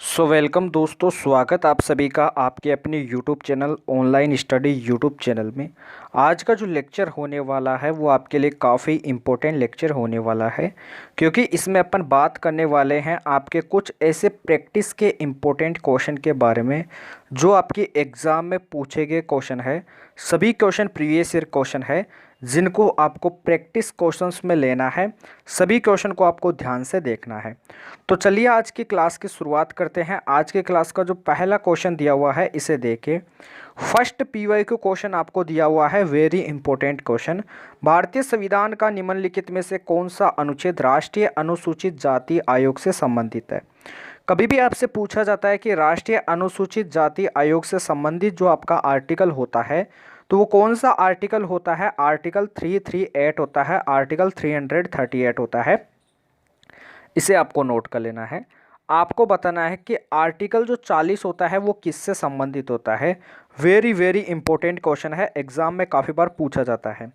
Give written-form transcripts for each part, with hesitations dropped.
Welcome दोस्तों, स्वागत आप सभी का आपके अपने YouTube channel online study YouTube channel में। आज का जो लेक्चर होने वाला है वो आपके लिए काफ़ी इम्पोर्टेंट लेक्चर होने वाला है, क्योंकि इसमें अपन बात करने वाले हैं आपके कुछ ऐसे प्रैक्टिस के इम्पोर्टेंट क्वेश्चन के बारे में जो आपके एग्ज़ाम में पूछे गए क्वेश्चन है। सभी क्वेश्चन प्रीवियस ईयर क्वेश्चन है जिनको आपको प्रैक्टिस क्वेश्चंस में लेना है। सभी क्वेश्चन को आपको ध्यान से देखना है। तो चलिए आज की क्लास की शुरुआत करते हैं। आज की क्लास का जो पहला क्वेश्चन दिया हुआ है इसे देखिए। फर्स्ट पीवाईक्यू क्वेश्चन आपको दिया हुआ है, वेरी इंपॉर्टेंट क्वेश्चन। भारतीय संविधान का निम्नलिखित में से कौन सा अनुच्छेद राष्ट्रीय अनुसूचित जाति आयोग से संबंधित है। कभी भी आपसे पूछा जाता है कि राष्ट्रीय अनुसूचित जाति आयोग से संबंधित जो आपका आर्टिकल होता है तो वो कौन सा आर्टिकल होता है। आर्टिकल 338 होता है, आर्टिकल 338 होता है। इसे आपको नोट कर लेना है। आपको बताना है कि आर्टिकल जो 40 होता है वो किससे संबंधित होता है। वेरी वेरी इंपॉर्टेंट क्वेश्चन है, एग्जाम में काफ़ी बार पूछा जाता है।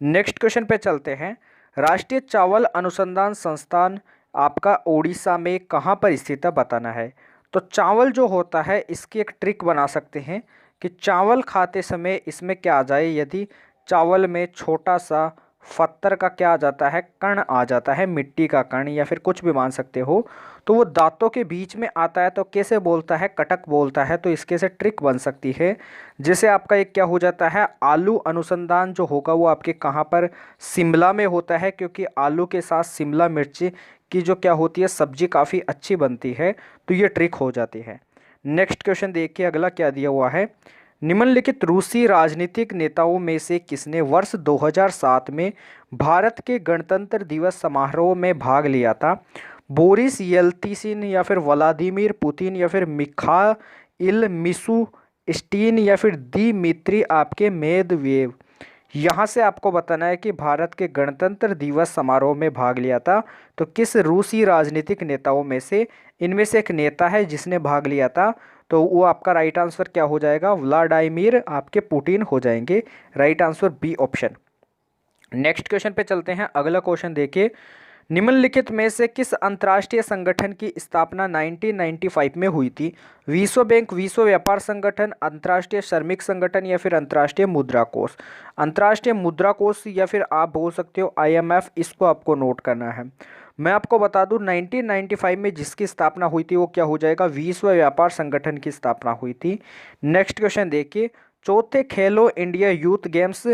नेक्स्ट क्वेश्चन पे चलते हैं। राष्ट्रीय चावल अनुसंधान संस्थान आपका ओडिशा में कहाँ पर स्थित है बताना है। तो चावल जो होता है इसकी एक ट्रिक बना सकते हैं कि चावल खाते समय इसमें क्या आ जाए। यदि चावल में छोटा सा पत्थर का क्या आ जाता है, कण आ जाता है, मिट्टी का कण या फिर कुछ भी मान सकते हो, तो वो दांतों के बीच में आता है तो कैसे बोलता है, कटक बोलता है। तो इसके से ट्रिक बन सकती है। जैसे आपका एक क्या हो जाता है, आलू अनुसंधान जो होगा वो आपके कहाँ पर, शिमला में होता है, क्योंकि आलू के साथ शिमला मिर्ची की जो क्या होती है सब्जी काफ़ी अच्छी बनती है। तो ये ट्रिक हो जाती है। नेक्स्ट क्वेश्चन देखिए, अगला क्या दिया हुआ है। निम्नलिखित रूसी राजनीतिक नेताओं में से किसने वर्ष 2007 में भारत के गणतंत्र दिवस समारोह में भाग लिया था। बोरिस येल्त्सिन या फिर व्लादिमीर पुतिन या फिर मिखाइल मिशुस्टिन या फिर दिमित्री आपके मेदवेव। यहाँ से आपको बताना है कि भारत के गणतंत्र दिवस समारोह में भाग लिया था तो किस रूसी राजनीतिक नेताओं में से इनमें से एक नेता है जिसने भाग लिया था। तो वो आपका राइट आंसर क्या हो जाएगा, व्लादिमीर आपके पुतिन हो जाएंगे। Right answer B option. Next question पे चलते हैं। अगला क्वेश्चन देखिए। निम्नलिखित में से किस अंतर्राष्ट्रीय संगठन की स्थापना 1995 में हुई थी। विश्व बैंक, विश्व व्यापार संगठन, अंतर्राष्ट्रीय श्रमिक संगठन या फिर अंतर्राष्ट्रीय मुद्रा कोष। अंतर्राष्ट्रीय मुद्रा कोष या फिर आप बोल सकते हो IMF, इसको आपको नोट करना है। मैं आपको बता दूं 1995 में जिसकी स्थापना हुई थी वो क्या हो जाएगा, विश्व व्यापार संगठन की स्थापना हुई थी। नेक्स्ट क्वेश्चन देखिए। चौथे खेलो इंडिया यूथ गेम्स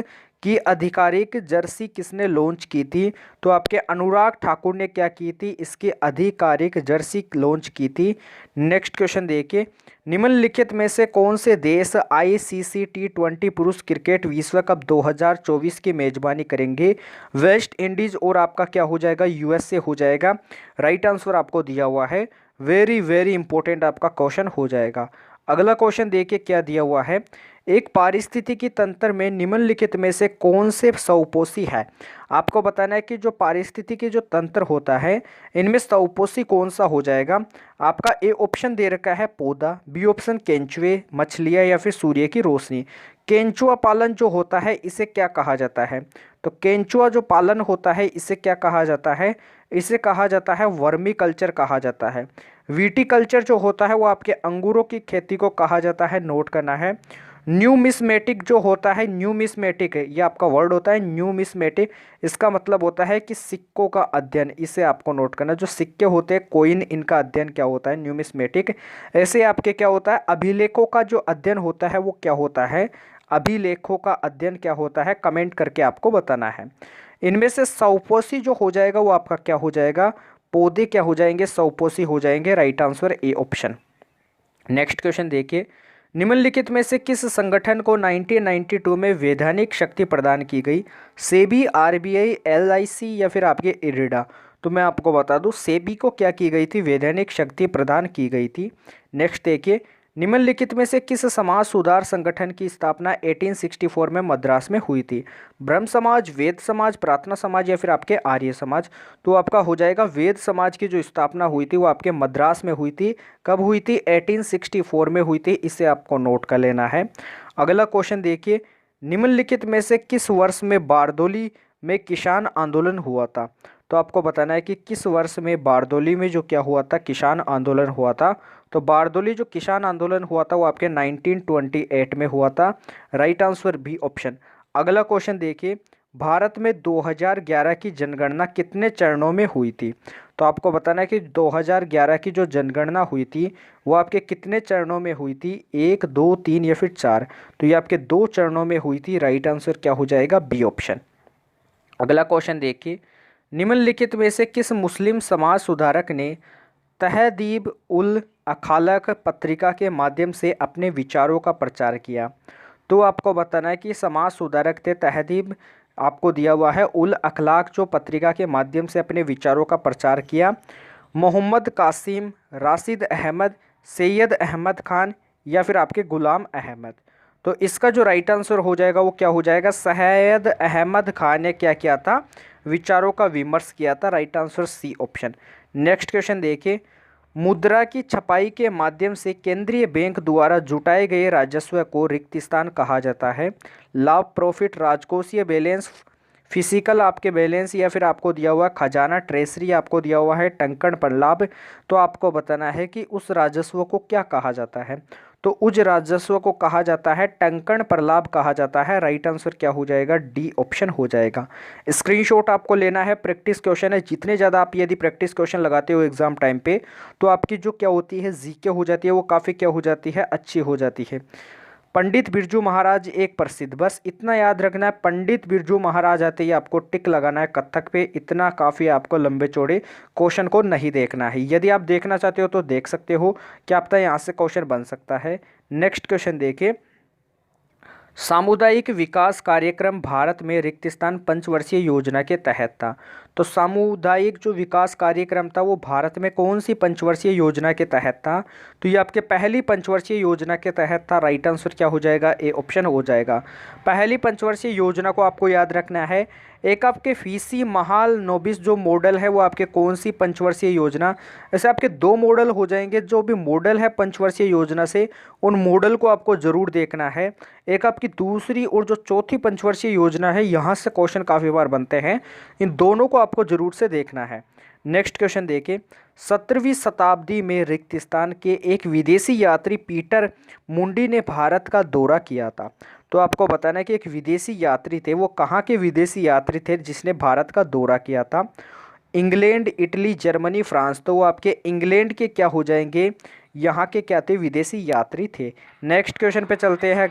की आधिकारिक जर्सी किसने लॉन्च की थी। तो आपके अनुराग ठाकुर ने क्या की थी, इसकी आधिकारिक जर्सी लॉन्च की थी। नेक्स्ट क्वेश्चन देखिए। निम्नलिखित में से कौन से देश ICC T20 पुरुष क्रिकेट विश्व कप 2024 की मेजबानी करेंगे। वेस्ट इंडीज और आपका क्या हो जाएगा, USA हो जाएगा। राइट आंसर आपको दिया हुआ है। वेरी वेरी इंपॉर्टेंट आपका क्वेश्चन हो जाएगा। अगला क्वेश्चन देखिए क्या दिया हुआ है। एक पारिस्थितिकी तंत्र में निम्नलिखित में से कौन से सौपोषी है। आपको बताना है कि जो पारिस्थितिकी जो तंत्र होता है इनमें सौपोषी कौन सा हो जाएगा। आपका ए ऑप्शन दे रखा है पौधा, बी ऑप्शन केंचुए, मछलियाँ या फिर सूर्य की रोशनी। केंचुआ पालन जो होता है इसे क्या कहा जाता है। तो केंचुआ जो पालन होता है इसे क्या कहा जाता है, इसे कहा जाता है वर्मी कल्चर कहा जाता है। विटीकल्चर जो होता है वो आपके अंगूरों की खेती को कहा जाता है, नोट करना है। न्यूमिस्मेटिक जो होता है, न्यूमिस्मेटिक ये आपका वर्ड होता है न्यूमिस्मेटिक, इसका मतलब होता है कि सिक्कों का अध्ययन, इसे आपको नोट करना। जो सिक्के होते हैं कोइन, इनका अध्ययन क्या होता है, न्यूमिस्मेटिक। ऐसे आपके क्या होता है, अभिलेखों का जो अध्ययन होता है वो क्या होता है, अभिलेखों का अध्ययन क्या होता है, कमेंट करके आपको बताना है। इनमें से सौपोषी जो हो जाएगा वो आपका क्या हो जाएगा, पौधे क्या हो जाएंगे, सौपोषी हो जाएंगे। Right answer A option. Next question देखिए। निम्नलिखित में से किस संगठन को 1992 में वैधानिक शक्ति प्रदान की गई। सेबी, RBI, LIC या फिर आपके इरिडा। तो मैं आपको बता दूं सेबी को क्या की गई थी, वैधानिक शक्ति प्रदान की गई थी। नेक्स्ट देखिए। निम्नलिखित में से किस समाज सुधार संगठन की स्थापना 1864 में मद्रास में हुई थी। ब्रह्म समाज, वेद समाज, प्रार्थना समाज या फिर आपके आर्य समाज। तो आपका हो जाएगा वेद समाज की जो स्थापना हुई थी वो आपके मद्रास में हुई थी। कब हुई थी, 1864 में हुई थी। इसे आपको नोट कर लेना है। अगला क्वेश्चन देखिए। निम्नलिखित में से किस वर्ष में बारदोली में किसान आंदोलन हुआ था। तो आपको बताना है कि किस वर्ष में बारदोली में जो क्या हुआ था, किसान आंदोलन हुआ था। तो बारदोली जो किसान आंदोलन हुआ था वो आपके 1928 में हुआ था। Right answer B option. अगला क्वेश्चन देखिए, भारत में 2011 की जनगणना कितने चरणों में हुई थी? तो आपको बताना है कि 2011 की जो जनगणना हुई थी वो आपके कितने चरणों में हुई थी, 1, 2, 3 या फिर 4? तो ये आपके 2 चरणों में हुई थी। राइट आंसर क्या हो जाएगा, बी ऑप्शन। अगला क्वेश्चन देखिए, निम्नलिखित में से किस मुस्लिम समाज सुधारक ने तहदीब उल अखालक पत्रिका के माध्यम से अपने विचारों का प्रचार किया? तो आपको बताना है कि समाज सुधारक थे तहदीब, आपको दिया हुआ है उल अखलाक, जो पत्रिका के माध्यम से अपने विचारों का प्रचार किया। मोहम्मद कासिम, राशिद अहमद, सैयद अहमद खान या फिर आपके गुलाम अहमद? तो इसका जो राइट आंसर हो जाएगा वो क्या हो जाएगा, सैयद अहमद खान ने क्या किया था, विचारों का विमर्श किया था। Right answer C option. Next question देखिए, मुद्रा की छपाई के माध्यम से केंद्रीय बैंक द्वारा जुटाए गए राजस्व को रिक्तिस्तान कहा जाता है। लाभ, प्रॉफिट, राजकोषीय बैलेंस, फिजिकल आपके बैलेंस या फिर आपको दिया हुआ खजाना ट्रेजरी, आपको दिया हुआ है टंकण पर लाभ। तो आपको बताना है कि उस राजस्व को क्या कहा जाता है। तो उस राजस्व को कहा जाता है टंकण पर लाभ कहा जाता है। राइट आंसर क्या हो जाएगा, डी ऑप्शन हो जाएगा। स्क्रीनशॉट आपको लेना है, प्रैक्टिस क्वेश्चन है। जितने ज़्यादा आप यदि प्रैक्टिस क्वेश्चन लगाते हो एग्जाम टाइम पे तो आपकी जो क्या होती है जीके हो जाती है वो काफ़ी क्या हो जाती है, अच्छी हो जाती है। पंडित बिरजू महाराज एक प्रसिद्ध, बस इतना याद रखना है, पंडित बिरजू महाराज आते ही आपको टिक लगाना है कत्थक पे। इतना काफ़ी आपको लंबे चौड़े क्वेश्चन को नहीं देखना है। यदि आप देखना चाहते हो तो देख सकते हो, क्या पता यहाँ से क्वेश्चन बन सकता है। नेक्स्ट क्वेश्चन देखिए, सामुदायिक विकास कार्यक्रम भारत में रिक्त स्थान पंचवर्षीय योजना के तहत था। तो सामुदायिक जो विकास कार्यक्रम था वो भारत में कौन सी पंचवर्षीय योजना के तहत था? तो ये आपके पहली पंचवर्षीय योजना के तहत था। राइट आंसर क्या हो जाएगा, ए ऑप्शन हो जाएगा। पहली पंचवर्षीय योजना को आपको याद रखना है। एक आपके फीसी महाल नोबिस जो मॉडल है वो आपके कौन सी पंचवर्षीय योजना, ऐसे आपके 2 मॉडल हो जाएंगे। जो भी मॉडल है पंचवर्षीय योजना से उन मॉडल को आपको ज़रूर देखना है। एक आपकी दूसरी और जो चौथी पंचवर्षीय योजना है यहाँ से क्वेश्चन काफ़ी बार बनते हैं, इन दोनों को आपको ज़रूर से देखना है। नेक्स्ट क्वेश्चन देखिए, 17वीं शताब्दी में रिक्तिस्तान के एक विदेशी यात्री पीटर मुंडी ने भारत का दौरा किया था। तो आपको बताना है कि एक विदेशी यात्री थे, वो कहाँ के विदेशी यात्री थे जिसने भारत का दौरा किया था? England, Italy, Germany, France? तो वो आपके इंग्लैंड के क्या हो जाएंगे, यहाँ के क्या थे, विदेशी यात्री थे। नेक्स्ट क्वेश्चन पे चलते हैं,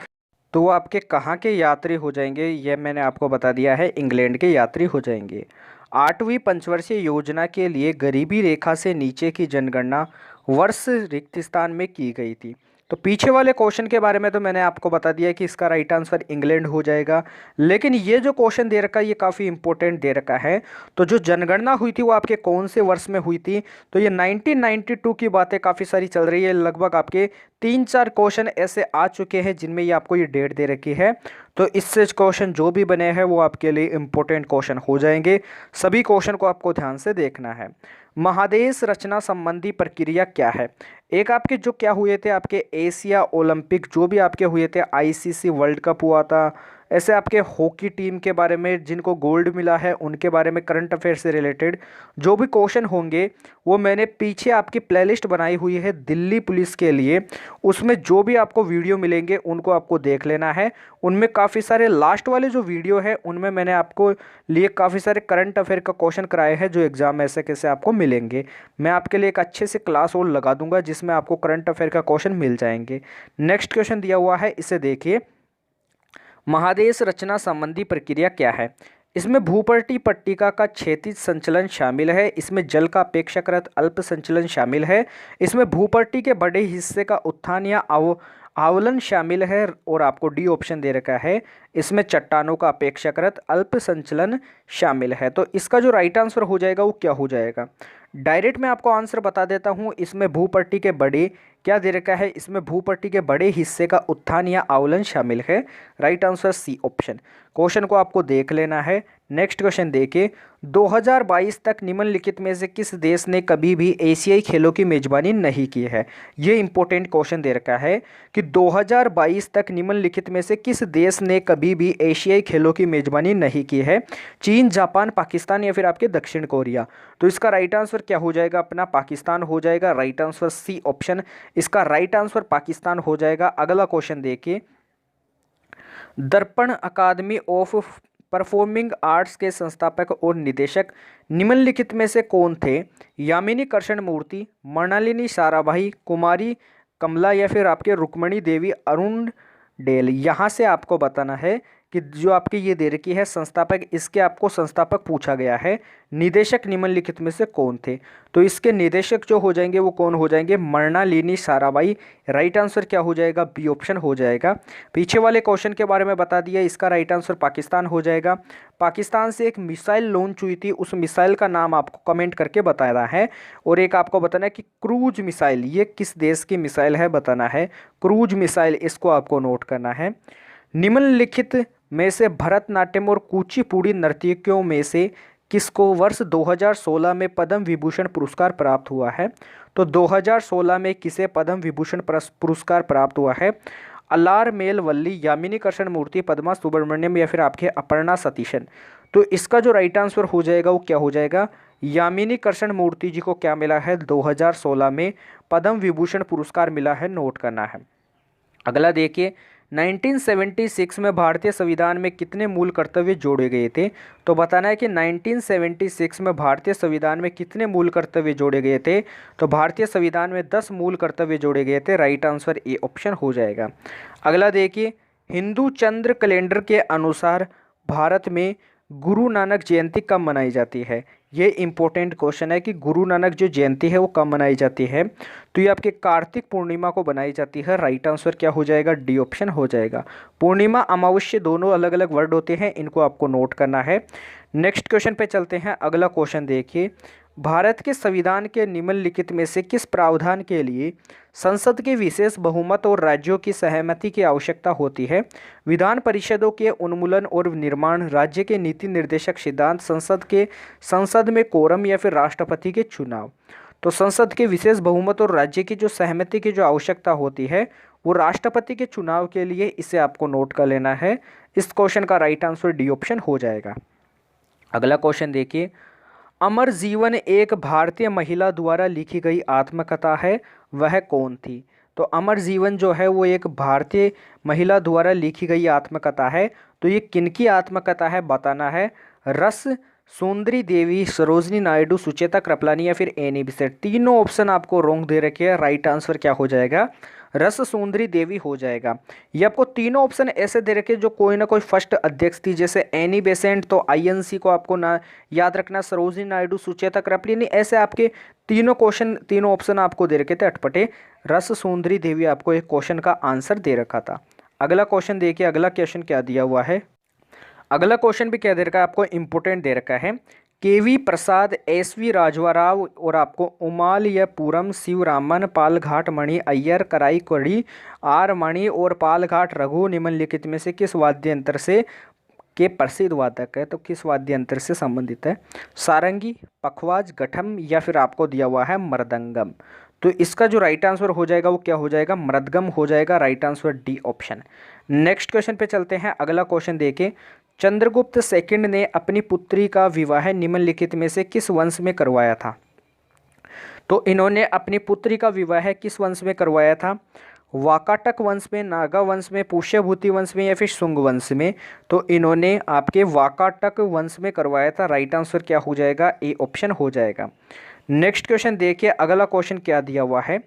तो वो आपके कहाँ के यात्री हो जाएंगे, ये मैंने आपको बता दिया है, इंग्लैंड के यात्री हो जाएंगे। 8वीं पंचवर्षीय योजना के लिए गरीबी रेखा से नीचे की जनगणना वर्ष रिक्तिस्तान में की गई थी। तो पीछे वाले क्वेश्चन के बारे में तो मैंने आपको बता दिया कि इसका राइट आंसर इंग्लैंड हो जाएगा, लेकिन ये जो क्वेश्चन दे रखा है ये काफ़ी इंपॉर्टेंट दे रखा है। तो जो जनगणना हुई थी वो आपके कौन से वर्ष में हुई थी? तो ये 1992 की बातें काफ़ी सारी चल रही है। लगभग आपके 3-4 क्वेश्चन ऐसे आ चुके हैं जिनमें ये आपको ये डेट दे रखी है। तो इससे क्वेश्चन जो भी बने हैं वो आपके लिए इंपॉर्टेंट क्वेश्चन हो जाएंगे। सभी क्वेश्चन को आपको ध्यान से देखना है। महादेश रचना संबंधी प्रक्रिया क्या है? एक आपके जो क्या हुए थे, आपके एशिया ओलंपिक जो भी आपके हुए थे, आईसीसी वर्ल्ड कप हुआ था, ऐसे आपके हॉकी टीम के बारे में जिनको गोल्ड मिला है उनके बारे में करंट अफेयर से रिलेटेड जो भी क्वेश्चन होंगे वो मैंने पीछे आपकी प्लेलिस्ट बनाई हुई है दिल्ली पुलिस के लिए। उसमें जो भी आपको वीडियो मिलेंगे उनको आपको देख लेना है। उनमें काफ़ी सारे लास्ट वाले जो वीडियो है उनमें मैंने आपको लिए काफ़ी सारे करंट अफेयर का क्वेश्चन कराए हैं जो एग्जाम में ऐसे कैसे आपको मिलेंगे। मैं आपके लिए एक अच्छे से क्लास और लगा दूंगा जिसमें आपको करंट अफेयर का क्वेश्चन मिल जाएंगे। नेक्स्ट क्वेश्चन दिया हुआ है, इसे देखिए, महादेश रचना संबंधी प्रक्रिया क्या है? इसमें भूपटल पट्टिका का क्षैतिज संचलन शामिल है, इसमें जल का अपेक्षाकृत अल्प संचलन शामिल है, इसमें भूपटल के बड़े हिस्से का उत्थान या आवर्लन शामिल है, और आपको डी ऑप्शन दे रखा है, इसमें चट्टानों का अपेक्षाकृत अल्प संचलन शामिल है। तो इसका जो राइट आंसर हो जाएगा वो क्या हो जाएगा? डायरेक्ट मैं आपको आंसर बता देता हूँ। इसमें भूपट्टी के बड़े क्या दे रखा है, इसमें भूपट्टी के बड़े हिस्से का उत्थान या आवर्लन शामिल है। Right answer C option. Question को आपको देख लेना है। नेक्स्ट क्वेश्चन देखिए, 2022 तक निम्नलिखित में से किस देश ने कभी भी एशियाई खेलों की मेजबानी नहीं की है? ये इंपॉर्टेंट क्वेश्चन दे रखा है कि 2022 तक निम्नलिखित में से किस देश ने कभी कभी भी एशियाई खेलों की मेजबानी नहीं की है? चीन, जापान, पाकिस्तान या फिर आपके दक्षिण कोरिया? तो इसका राइट आंसर क्या हो जाएगा? अपना पाकिस्तान हो जाएगा। राइट आंसर सी ऑप्शन, इसका राइट आंसर पाकिस्तान हो जाएगा। अगला क्वेश्चन देखिए, दर्पण अकादमी ऑफ परफॉर्मिंग आर्ट्स के संस्थापक और निदेशक निम्नलिखित में से कौन थे? यामिनी कृष्णमूर्ति, मृणालिनी साराभाई, कुमारी कमला या फिर आपके रुक्मणी देवी अरुण डेल? यहाँ से आपको बताना है कि जो आपकी ये दे रखी है संस्थापक, इसके आपको संस्थापक पूछा गया है, निदेशक निम्नलिखित में से कौन थे? तो इसके निदेशक जो हो जाएंगे वो कौन हो जाएंगे? मृणालिनी साराभाई। राइट आंसर क्या हो जाएगा? बी ऑप्शन हो जाएगा। पीछे वाले क्वेश्चन के बारे में बता दिया, इसका राइट आंसर पाकिस्तान हो जाएगा। पाकिस्तान से एक मिसाइल लॉन्च हुई थी, उस मिसाइल का नाम आपको कमेंट करके बताना है। और एक आपको बताना है कि क्रूज मिसाइल, ये किस देश की मिसाइल है बताना है। क्रूज मिसाइल, इसको आपको नोट करना है। निम्नलिखित में से भरतनाट्यम और कुचिपुड़ी नर्तकियों में से किसको वर्ष 2016 में पद्म विभूषण पुरस्कार प्राप्त हुआ है? तो 2016 में किसे पद्म विभूषण पुरस्कार प्राप्त हुआ है? अलार मेल वल्ली, यामिनी कृष्णमूर्ति, पद्मा सुब्रमण्यम या फिर आपके अपर्णा सतीशन? तो इसका जो राइट आंसर हो जाएगा वो क्या हो जाएगा? यामिनी कृष्णमूर्ति जी को क्या मिला है? 2016 में पद्म विभूषण पुरस्कार मिला है, नोट करना है। अगला देखिए, 1976 में भारतीय संविधान में कितने मूल कर्तव्य जोड़े गए थे? तो बताना है कि 1976 में भारतीय संविधान में कितने मूल कर्तव्य जोड़े गए थे? तो भारतीय संविधान में 10 मूल कर्तव्य जोड़े गए थे। राइट आंसर ए ऑप्शन हो जाएगा। अगला देखिए, हिंदू चंद्र कैलेंडर के अनुसार भारत में गुरु नानक जयंती कब मनाई जाती है? ये इंपॉर्टेंट क्वेश्चन है कि गुरु नानक जो जयंती है वो कब मनाई जाती है? तो ये आपके कार्तिक पूर्णिमा को बनाई जाती है। राइट आंसर क्या हो जाएगा? डी ऑप्शन हो जाएगा। पूर्णिमा, अमावस्या दोनों अलग अलग वर्ड होते हैं, इनको आपको नोट करना है। नेक्स्ट क्वेश्चन पे चलते हैं। अगला क्वेश्चन देखिए, भारत के संविधान के निम्नलिखित में से किस प्रावधान के लिए संसद के विशेष बहुमत और राज्यों की सहमति की आवश्यकता होती है? विधान परिषदों के उन्मूलन और निर्माण, राज्य के नीति निर्देशक सिद्धांत, संसद में कोरम या फिर राष्ट्रपति के चुनाव? तो संसद के विशेष बहुमत और राज्य की जो सहमति की जो आवश्यकता होती है वो राष्ट्रपति के चुनाव के लिए, इसे आपको नोट कर लेना है। इस क्वेश्चन का राइट आंसर डी ऑप्शन हो जाएगा। अगला क्वेश्चन देखिए, अमर जीवन एक भारतीय महिला द्वारा लिखी गई आत्मकथा है, वह कौन थी? तो अमर जीवन जो है वो एक भारतीय महिला द्वारा लिखी गई आत्मकथा है। तो ये किनकी आत्मकथा है बताना है। रस सुंदरी देवी, सरोजनी नायडू, सुचेता कृपलानी या फिर एनी बेसेंट? तीनों ऑप्शन आपको रॉन्ग दे रखे हैं। राइट आंसर क्या हो जाएगा? रस सुंदरी देवी हो जाएगा। ये आपको तीनों ऑप्शन ऐसे दे रखे जो कोई ना कोई फर्स्ट अध्यक्ष थी, जैसे एनी बेसेंट तो आईएनसी को आपको ना याद रखना, सरोजनी नायडू, सुचेता कृपलानी, ऐसे आपके तीनों ऑप्शन आपको दे रखे थे अटपटे। रस सुंदरी देवी आपको एक क्वेश्चन का आंसर दे रखा था। अगला क्वेश्चन देखिए, अगला क्वेश्चन क्या दिया हुआ है। अगला क्वेश्चन भी क्या दे रखा है आपको, इंपोर्टेंट दे रखा है। केवी प्रसाद, एसवी राजवराव और आपको उमालयपुरम शिवरामन, पालघाट मणि अय्यर, कराईकड़ी आर मणि और पालघाट रघु निम्नलिखित में से किस वाद्य यंत्र से के प्रसिद्ध वादक है? तो किस वाद्य यंत्र से संबंधित है? सारंगी, पखवाज, गठम या फिर आपको दिया हुआ है मृदंगम? तो इसका जो राइट आंसर हो जाएगा वो क्या हो जाएगा? मृदंगम हो जाएगा। Right answer D option. Next question पे चलते हैं। अगला क्वेश्चन देखिए, चंद्रगुप्त सेकंड ने अपनी पुत्री का विवाह निम्नलिखित में से किस वंश में करवाया था? तो इन्होंने अपनी पुत्री का विवाह किस वंश में करवाया था? वाकाटक वंश में, नागा वंश में, पुष्यभूति वंश में या फिर शुंग वंश में? तो इन्होंने आपके वाकाटक वंश में करवाया था। राइट आंसर क्या हो जाएगा? ए ऑप्शन हो जाएगा। नेक्स्ट क्वेश्चन देखिए, अगला क्वेश्चन क्या दिया हुआ है।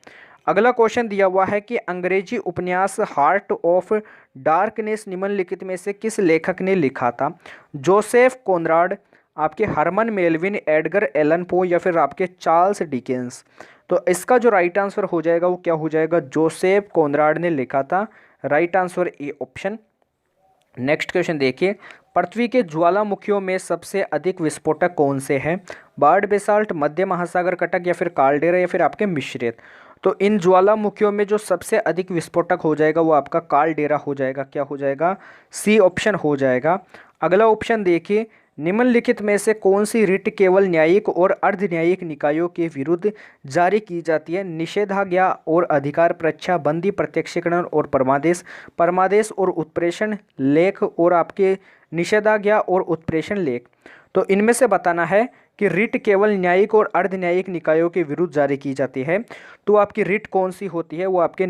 अगला क्वेश्चन दिया हुआ है कि अंग्रेजी उपन्यास हार्ट ऑफ डार्कनेस निम्नलिखित में से किस लेखक ने लिखा था? जोसेफ कॉनराड, आपके Harman Melvin, Edgar Allan Poe या फिर आपके चार्ल्स डिकेंस? तो इसका जो राइट आंसर हो जाएगा वो क्या हो जाएगा? जोसेफ कॉनराड ने लिखा था। Right answer A option. Next question देखिए, पृथ्वी के ज्वालामुखियों में सबसे अधिक विस्फोटक कौन से हैं? बर्ड बेसाल्ट, मध्य महासागर कटक या फिर काल्डेरा या फिर आपके मिश्रित? तो इन ज्वालामुखियों में जो सबसे अधिक विस्फोटक हो जाएगा वो आपका काल्डेरा हो जाएगा। क्या हो जाएगा? सी ऑप्शन हो जाएगा। अगला ऑप्शन देखिए, निम्नलिखित में से कौन सी रिट केवल न्यायिक और अर्ध न्यायिक निकायों के विरुद्ध जारी की जाती है? निषेधाज्ञा और अधिकार परीक्षा, बंदी, प्रत्यक्षीकरण और परमादेश, परमादेश और उत्प्रेषण लेख और आपके निषेधाज्ञा और उत्प्रेषण लेख। तो इनमें से बताना है कि रिट केवल न्यायिक और अर्ध न्यायिक निकायों के विरुद्ध जारी की जाती है। तो आपकी रिट कौन सी होती है? वो आपके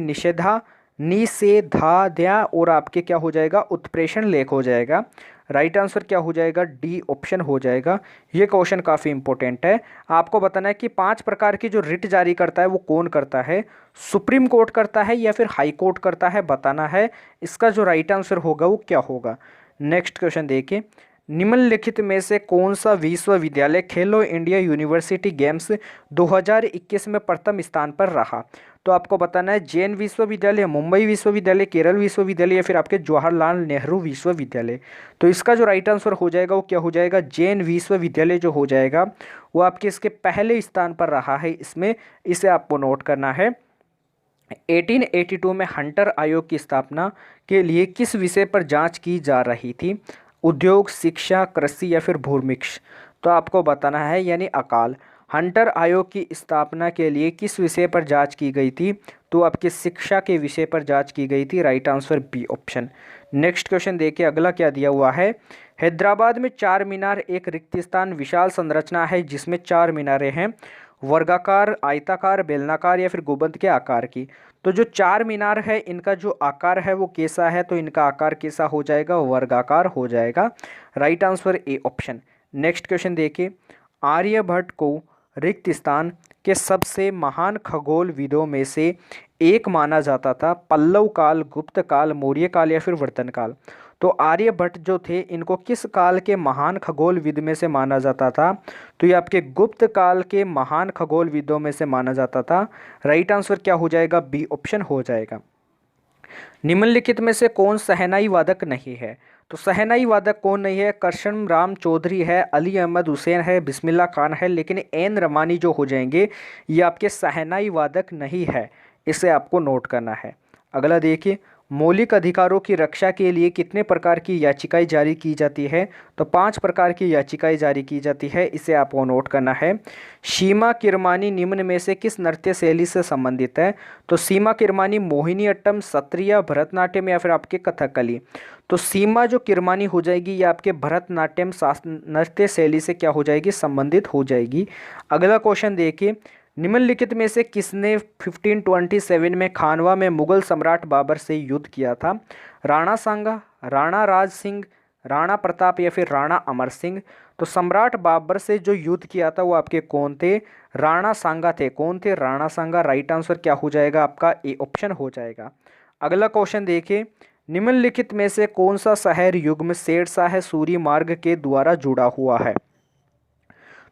निषेधाज्ञा और आपके क्या हो जाएगा? उत्प्रेषण लेख हो जाएगा। राइट आंसर क्या हो जाएगा? डी ऑप्शन हो जाएगा। ये क्वेश्चन काफ़ी इंपॉर्टेंट है। आपको बताना है कि 5 प्रकार की जो रिट जारी करता है वो कौन करता है? सुप्रीम कोर्ट करता है या फिर हाई कोर्ट करता है, बताना है। इसका जो राइट आंसर होगा वो क्या होगा? नेक्स्ट क्वेश्चन देखिए, निम्नलिखित में से कौन सा विश्वविद्यालय खेलो इंडिया यूनिवर्सिटी गेम्स 2021 में प्रथम स्थान पर रहा? तो आपको बताना है जैन विश्वविद्यालय, मुंबई विश्वविद्यालय, केरल विश्वविद्यालय या फिर आपके जवाहरलाल नेहरू विश्वविद्यालय। तो इसका जो राइट आंसर हो जाएगा वो क्या हो जाएगा? जैन विश्वविद्यालय जो हो जाएगा वो आपके इसके पहले स्थान पर रहा है इसमें। इसे आपको नोट करना है। 1882 में हंटर आयोग की स्थापना के लिए किस विषय पर जांच की जा रही थी? उद्योग, शिक्षा, कृषि या फिर भूमिक्ष। तो आपको बताना है यानी अकाल। हंटर आयोग की स्थापना के लिए किस विषय पर जांच की गई थी? तो आपकी शिक्षा के विषय पर जांच की गई थी। Right answer B option. Next question देखिए, अगला क्या दिया हुआ है? हैदराबाद में चार मीनार एक रिक्त स्थान विशाल संरचना है जिसमें 4 मीनारें हैं, वर्गाकार, आयताकार, बेलनाकार या फिर गुंबद के आकार की। तो जो 4 मीनार है इनका जो आकार है वो कैसा है? तो इनका आकार कैसा हो जाएगा? वर्गाकार हो जाएगा। Right answer A option. Next question देखिए, आर्यभट्ट को रिक्त स्थान के सबसे महान खगोलविदों में से एक माना जाता था। पल्लव काल, गुप्त काल, मौर्य काल या फिर वर्तन काल। तो आर्यभट्ट जो थे इनको किस काल के महान खगोलविद में से माना जाता था? तो ये आपके गुप्त काल के महान खगोलविदों में से माना जाता था। राइट आंसर क्या हो जाएगा? बी ऑप्शन हो जाएगा। निम्नलिखित में से कौन शहनाई वादक नहीं है? तो शहनाई वादक कौन नहीं है? करशन राम चौधरी है, अली अहमद हुसैन है, बिस्मिल्लाह खान है, लेकिन एन रमानी जो हो जाएंगे ये आपके शहनाई वादक नहीं है। इसे आपको नोट करना है। अगला देखिए, मौलिक अधिकारों की रक्षा के लिए कितने प्रकार की याचिकाएं जारी की जाती है? तो 5 प्रकार की याचिकाएं जारी की जाती है। इसे आपको नोट करना है। सीमा किरमानी निम्न में से किस नृत्य शैली से संबंधित है? तो सीमा किरमानी मोहिनी अट्टम, सत्रिया, भरतनाट्यम या फिर आपके कथकली। तो सीमा जो किरमानी हो जाएगी ये आपके भरतनाट्यम नृत्य शैली से क्या हो जाएगी? संबंधित हो जाएगी। अगला क्वेश्चन देखिए, निम्नलिखित में से किसने 1527 में खानवा में मुगल सम्राट बाबर से युद्ध किया था? राणा सांगा, राणा राज सिंह, राणा प्रताप या फिर राणा अमर सिंह। तो सम्राट बाबर से जो युद्ध किया था वो आपके कौन थे? राणा सांगा थे। कौन थे? राणा सांगा। राइट आंसर क्या हो जाएगा आपका? ए ऑप्शन हो जाएगा। अगला क्वेश्चन देखिए, निम्नलिखित में से कौन सा शहर युग्म शेरशाह सूरी मार्ग के द्वारा जुड़ा हुआ है?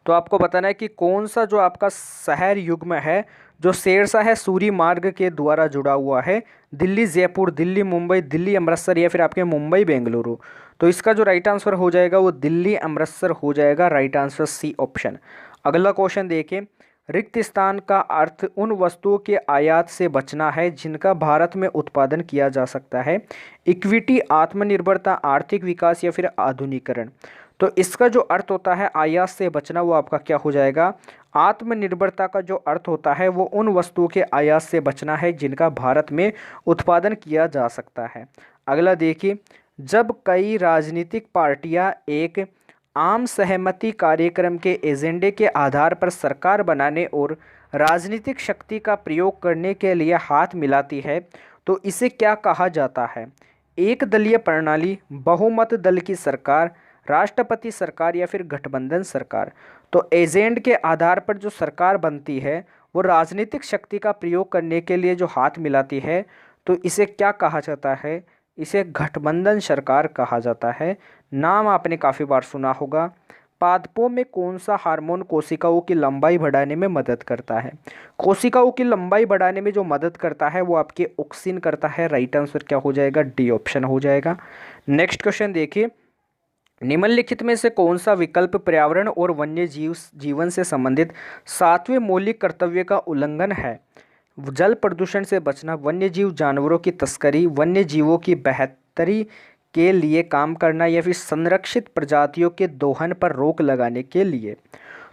तो आपको बताना है कि कौन सा जो आपका शहर युग्म है जो शेरशाह सूरी मार्ग के द्वारा जुड़ा हुआ है? दिल्ली जयपुर, दिल्ली मुंबई, दिल्ली अमृतसर या फिर आपके मुंबई बेंगलुरु। तो इसका जो राइट आंसर हो जाएगा वो दिल्ली अमृतसर हो जाएगा। Right answer C option. अगला क्वेश्चन देखें, रिक्त स्थान का अर्थ उन वस्तुओं के आयात से बचना है जिनका भारत में उत्पादन किया जा सकता है। इक्विटी, आत्मनिर्भरता, आर्थिक विकास या फिर आधुनिकीकरण। तो इसका जो अर्थ होता है आयात से बचना वो आपका क्या हो जाएगा? आत्मनिर्भरता का जो अर्थ होता है वो उन वस्तुओं के आयात से बचना है जिनका भारत में उत्पादन किया जा सकता है। अगला देखिए, जब कई राजनीतिक पार्टियां एक आम सहमति कार्यक्रम के एजेंडे के आधार पर सरकार बनाने और राजनीतिक शक्ति का प्रयोग करने के लिए हाथ मिलाती है तो इसे क्या कहा जाता है? एक दलीय प्रणाली, बहुमत दल की सरकार, राष्ट्रपति सरकार या फिर गठबंधन सरकार। तो एजेंड के आधार पर जो सरकार बनती है वो राजनीतिक शक्ति का प्रयोग करने के लिए जो हाथ मिलाती है तो इसे क्या कहा जाता है? इसे गठबंधन सरकार कहा जाता है। नाम आपने काफ़ी बार सुना होगा। पादपों में कौन सा हार्मोन कोशिकाओं की लंबाई बढ़ाने में मदद करता है? कोशिकाओं की लंबाई बढ़ाने में जो मदद करता है वो आपके ऑक्सिन करता है। राइट आंसर क्या हो जाएगा? डी ऑप्शन हो जाएगा। नेक्स्ट क्वेश्चन देखिए, निम्नलिखित में से कौन सा विकल्प पर्यावरण और वन्य जीवन से संबंधित 7वें मौलिक कर्तव्य का उल्लंघन है? जल प्रदूषण से बचना, वन्य जीव जानवरों की तस्करी, वन्य जीवों की बेहतरी के लिए काम करना या फिर संरक्षित प्रजातियों के दोहन पर रोक लगाने के लिए।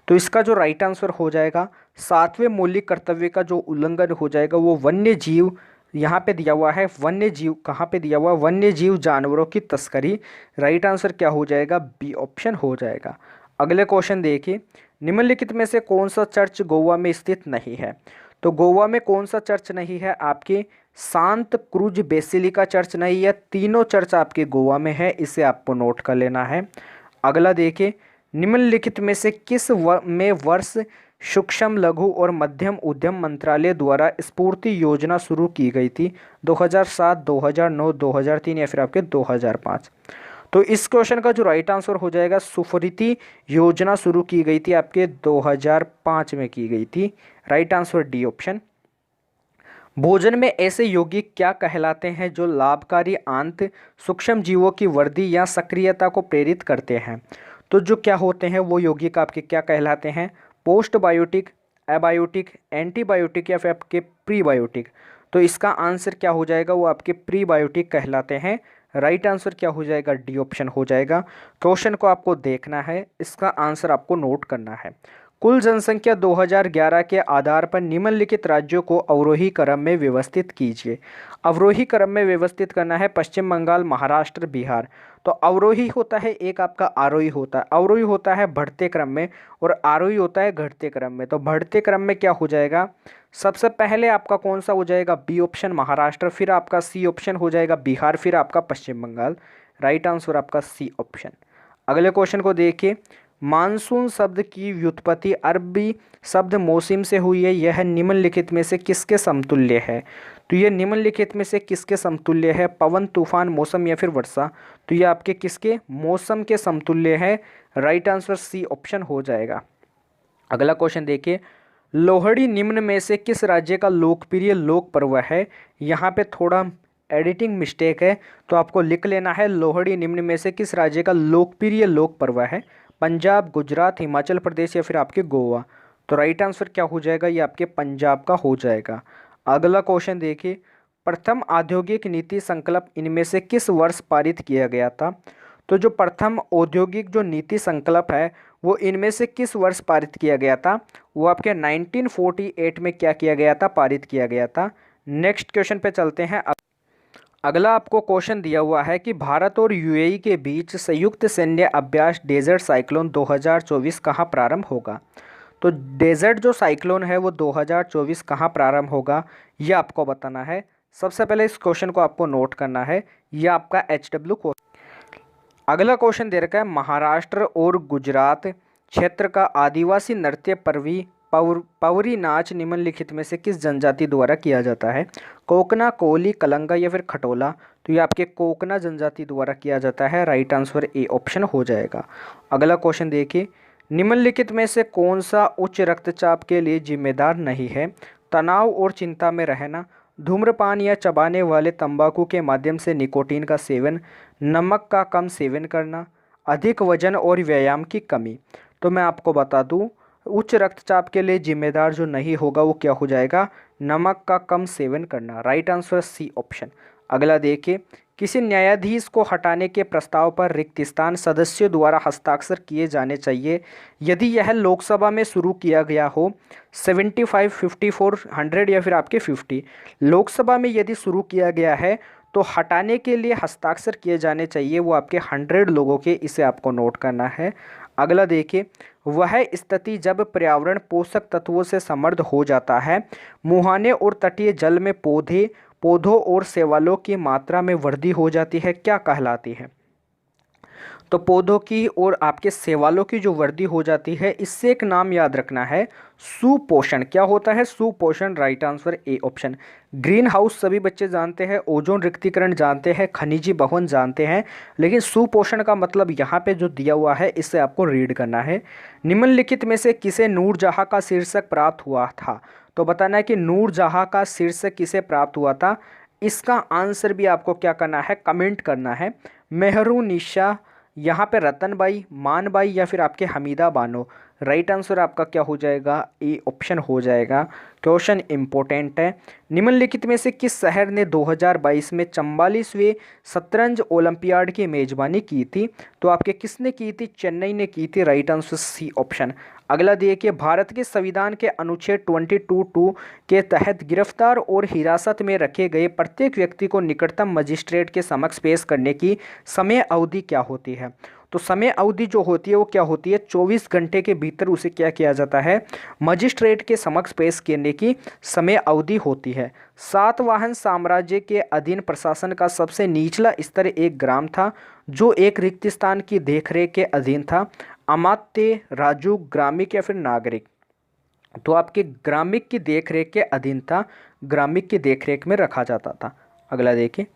तो इसका जो राइट आंसर हो जाएगा 7वें मौलिक कर्तव्य का जो उल्लंघन हो जाएगा वो वन्य जीव, यहाँ पे दिया हुआ है वन्य जीव, कहाँ पे दिया हुआ है वन्य जीव जानवरों की तस्करी। राइट आंसर क्या हो जाएगा, बी ऑप्शन हो जाएगा। अगले क्वेश्चन देखिए, निम्नलिखित में से कौन सा चर्च गोवा में स्थित नहीं है। तो गोवा में कौन सा चर्च नहीं है, आपके सांत क्रूज बेसिलिका चर्च नहीं है। तीनों चर्च आपके गोवा में है, इसे आपको नोट कर लेना है। अगला देखिए, निम्नलिखित में से किस में वर्ष सूक्ष्म लघु और मध्यम उद्यम मंत्रालय द्वारा स्फूर्ति योजना शुरू की गई थी, 2007, 2009, 2003 या फिर आपके 2005। तो इस क्वेश्चन का जो राइट आंसर हो जाएगा, सुफरीति योजना शुरू की गई थी आपके 2005 में की गई थी। Right answer D option. भोजन में ऐसे यौगिक क्या कहलाते हैं जो लाभकारी आंत सूक्ष्म जीवों की वृद्धि या सक्रियता को प्रेरित करते हैं। तो जो क्या होते हैं वो यौगिक आपके क्या कहलाते हैं, पोस्टबायोटिक, एबायोटिक, एंटीबायोटिक या फिर आपके प्रीबायोटिक। तो इसका आंसर क्या हो जाएगा, वो आपके प्रीबायोटिक कहलाते हैं। राइट आंसर क्या हो जाएगा, डी ऑप्शन हो जाएगा। क्वेश्चन को आपको देखना है, इसका आंसर आपको नोट करना है। कुल जनसंख्या 2011 के आधार पर निम्नलिखित राज्यों को अवरोही क्रम में व्यवस्थित कीजिए। अवरोही क्रम में व्यवस्थित करना है पश्चिम बंगाल, महाराष्ट्र, बिहार। तो अवरोही होता है एक, आपका आरोही होता है। अवरोही होता है बढ़ते क्रम में और आरोही होता है घटते क्रम में। तो बढ़ते क्रम में क्या हो जाएगा, सबसे पहले आपका कौन सा हो जाएगा, बी ऑप्शन महाराष्ट्र, फिर आपका सी ऑप्शन हो जाएगा बिहार, फिर आपका पश्चिम बंगाल। राइट आंसर आपका सी ऑप्शन। अगले क्वेश्चन को देखिए, मानसून शब्द की व्युत्पत्ति अरबी शब्द मौसम से हुई है, यह निम्नलिखित में से किसके समतुल्य है। तो ये निम्नलिखित में से किसके समतुल्य है, पवन, तूफान, मौसम या फिर वर्षा। तो ये आपके किसके, मौसम के समतुल्य है। राइट आंसर सी ऑप्शन हो जाएगा। अगला क्वेश्चन देखिए, लोहड़ी निम्न में से किस राज्य का लोकप्रिय लोक पर्व है। यहाँ पे थोड़ा एडिटिंग मिस्टेक है, तो आपको लिख लेना है लोहड़ी निम्न में से किस राज्य का लोकप्रिय लोक पर्व है, पंजाब, गुजरात, हिमाचल प्रदेश या फिर आपके गोवा। तो राइट आंसर क्या हो जाएगा, ये आपके पंजाब का हो जाएगा। अगला क्वेश्चन देखिए, प्रथम औद्योगिक नीति संकल्प इनमें से किस वर्ष पारित किया गया था। तो जो प्रथम औद्योगिक जो नीति संकल्प है वो इनमें से किस वर्ष पारित किया गया था, वो आपके 1948 में क्या किया गया था, पारित किया गया था। नेक्स्ट क्वेश्चन पे चलते हैं। अगला आपको क्वेश्चन दिया हुआ है कि भारत और यूएई के बीच संयुक्त सैन्य अभ्यास डेजर्ट साइक्लोन 2024 कहाँ प्रारंभ होगा। तो डेजर्ट जो साइक्लोन है वो 2024 कहाँ प्रारंभ होगा, ये आपको बताना है। सबसे पहले इस क्वेश्चन को आपको नोट करना है, ये आपका HW क्वेश्चन। अगला क्वेश्चन दे रखा है, महाराष्ट्र और गुजरात क्षेत्र का आदिवासी नृत्य पवरी नाच निम्नलिखित में से किस जनजाति द्वारा किया जाता है, कोकना, कोली, कलंगा या फिर खटोला। तो ये आपके कोकना जनजाति द्वारा किया जाता है। राइट आंसर ए ऑप्शन हो जाएगा। अगला क्वेश्चन देखिए, निम्नलिखित में से कौन सा उच्च रक्तचाप के लिए जिम्मेदार नहीं है, तनाव और चिंता में रहना, धूम्रपान या चबाने वाले तंबाकू के माध्यम से निकोटीन का सेवन, नमक का कम सेवन करना, अधिक वजन और व्यायाम की कमी। तो मैं आपको बता दूं, उच्च रक्तचाप के लिए जिम्मेदार जो नहीं होगा वो क्या हो जाएगा, नमक का कम सेवन करना। Right answer C option. अगला देखिए, किसी न्यायाधीश को हटाने के प्रस्ताव पर रिक्त स्थान सदस्यों द्वारा हस्ताक्षर किए जाने चाहिए यदि यह लोकसभा में शुरू किया गया हो 75, 54, 100 या फिर आपके 50। लोकसभा में यदि शुरू किया गया है तो हटाने के लिए हस्ताक्षर किए जाने चाहिए वो आपके 100 लोगों के, इसे आपको नोट करना है। अगला देखिए, वह स्थिति जब पर्यावरण पोषक तत्वों से समृद्ध हो जाता है, मुहाने और तटीय जल में पौधों और शैवालों की मात्रा में वृद्धि हो जाती है, क्या कहलाती है। तो पौधों की और आपके शैवालों की जो वृद्धि हो जाती है, इससे एक नाम याद रखना है, सुपोषण। क्या होता है, सुपोषण। Right answer A option. Green house सभी बच्चे जानते हैं, ओजोन रिक्तीकरण जानते हैं, खनिजी भवन जानते हैं, लेकिन सुपोषण का मतलब यहाँ पे जो दिया हुआ है इससे आपको रीड करना है। निम्नलिखित में से किसे नूरजहाँ का शीर्षक प्राप्त हुआ था। तो बताना है कि नूरजहाँ का शीर्षक किसे प्राप्त हुआ था। इसका आंसर भी आपको क्या करना है, कमेंट करना है। मेहरुनिशा, यहाँ पे रतनबाई, मानबाई या फिर आपके हमीदा बानो। राइट आंसर आपका क्या हो जाएगा, ए ऑप्शन हो जाएगा। क्वेश्चन इंपॉर्टेंट है। निम्नलिखित में से किस शहर ने 2022 में 44वें शतरंज ओलंपियाड की मेजबानी की थी? तो आपके किसने की थी? चेन्नई ने की थी। Right answer C option. अगला देखिए, भारत के संविधान के अनुच्छेद 22(2) के तहत गिरफ्तार और हिरासत में रखे गए प्रत्येक व्यक्ति को निकटतम मजिस्ट्रेट के समक्ष पेश करने की समय अवधि क्या होती है? तो समय अवधि जो होती है वो क्या होती है? 24 घंटे के भीतर उसे क्या किया जाता है? मजिस्ट्रेट के समक्ष पेश करने की समय अवधि होती है। सातवाहन साम्राज्य के अधीन प्रशासन का सबसे निचला स्तर एक ग्राम था जो एक रिक्त स्थान की देखरेख के अधीन था। अमात्य, राजू, ग्रामिक या फिर नागरिक? तो आपके ग्रामिक की देखरेख के अधीन था, ग्रामिक की देखरेख में रखा जाता था। अगला देखिए,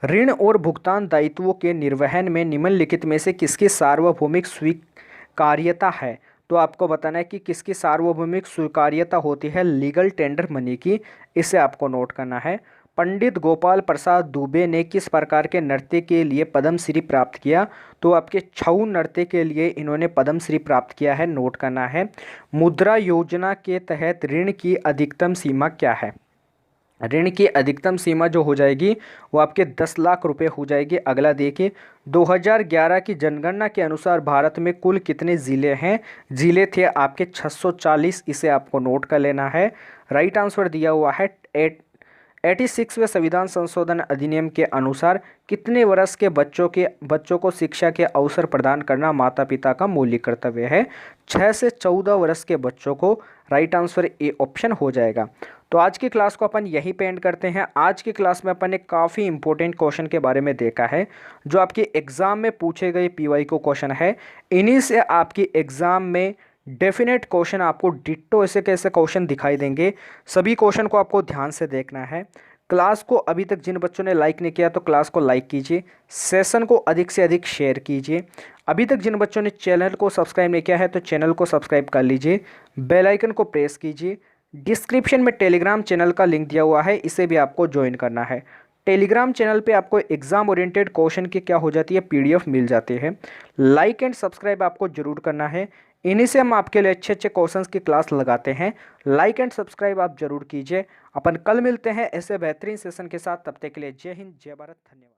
ऋण और भुगतान दायित्वों के निर्वहन में निम्नलिखित में से किसकी सार्वभौमिक स्वीकार्यता है? तो आपको बताना है कि किसकी सार्वभौमिक स्वीकार्यता होती है? लीगल टेंडर मनी की। इसे आपको नोट करना है। पंडित गोपाल प्रसाद दुबे ने किस प्रकार के नृत्य के लिए पद्मश्री प्राप्त किया? तो आपके छऊ नृत्य के लिए इन्होंने पद्मश्री प्राप्त किया है, नोट करना है। मुद्रा योजना के तहत ऋण की अधिकतम सीमा क्या है? ऋण की अधिकतम सीमा जो हो जाएगी वो आपके 10 लाख रुपए हो जाएगी। अगला देखिए, 2011 की जनगणना के अनुसार भारत में कुल कितने ज़िले हैं? ज़िले थे आपके 640। इसे आपको नोट कर लेना है। राइट आंसर दिया हुआ है 86वें संविधान संशोधन अधिनियम के अनुसार कितने वर्ष के बच्चों को शिक्षा के अवसर प्रदान करना माता पिता का मौलिक कर्तव्य है? 6 से 14 वर्ष के बच्चों को। राइट आंसर ए ऑप्शन हो जाएगा। तो आज की क्लास को अपन यहीं पे एंड करते हैं। आज की क्लास में अपन ने काफ़ी इंपॉर्टेंट क्वेश्चन के बारे में देखा है जो आपके एग्जाम में पूछे गए पीवाईक्यू क्वेश्चन है। इन्हीं से आपकी एग्जाम में डेफिनेट क्वेश्चन आपको डिट्टो ऐसे कैसे क्वेश्चन दिखाई देंगे। सभी क्वेश्चन को आपको ध्यान से देखना है। क्लास को अभी तक जिन बच्चों ने लाइक नहीं किया तो क्लास को लाइक कीजिए, सेशन को अधिक से अधिक शेयर कीजिए। अभी तक जिन बच्चों ने चैनल को सब्सक्राइब नहीं किया है तो चैनल को सब्सक्राइब कर लीजिए, बेल आइकन को प्रेस कीजिए। डिस्क्रिप्शन में टेलीग्राम चैनल का लिंक दिया हुआ है, इसे भी आपको ज्वाइन करना है। टेलीग्राम चैनल पे आपको एग्जाम ओरिएंटेड क्वेश्चन की क्या हो जाती है, पीडीएफ मिल जाती है। लाइक एंड सब्सक्राइब आपको जरूर करना है। इन्हीं से हम आपके लिए अच्छे अच्छे क्वेश्चंस की क्लास लगाते हैं। लाइक एंड सब्सक्राइब आप जरूर कीजिए। अपन कल मिलते हैं ऐसे बेहतरीन सेशन के साथ। तब तक के लिए जय हिंद, जय भारत, धन्यवाद।